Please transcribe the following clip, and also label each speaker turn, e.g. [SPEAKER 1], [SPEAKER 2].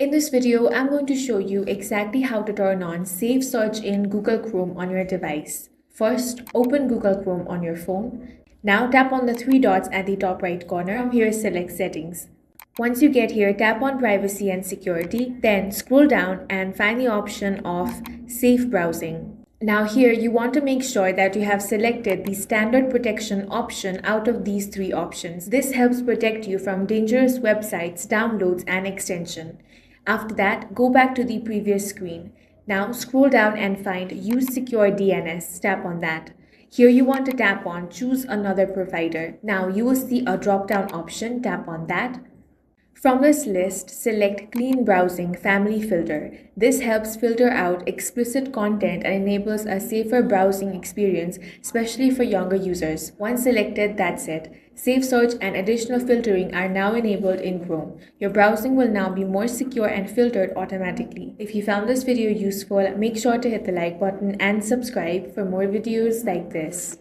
[SPEAKER 1] In this video, I'm going to show you exactly how to turn on Safe Search in Google Chrome on your device. First, open Google Chrome on your phone. Now tap on the three dots at the top right corner. From here, select Settings. Once you get here, tap on Privacy and Security, then scroll down and find the option of Safe Browsing. Now here you want to make sure that you have selected the standard protection option out of these three options. This helps protect you from dangerous websites, downloads and extension. After that, go back to the previous screen. Now scroll down and find Use Secure DNS. Tap on that. Here you want to tap on Choose Another Provider. Now you will see a drop-down option. Tap on that. From this list, select Clean Browsing Family Filter. This helps filter out explicit content and enables a safer browsing experience, especially for younger users. Once selected, that's it. Safe Search and additional filtering are now enabled in Chrome. Your browsing will now be more secure and filtered automatically. If you found this video useful, make sure to hit the like button and subscribe for more videos like this.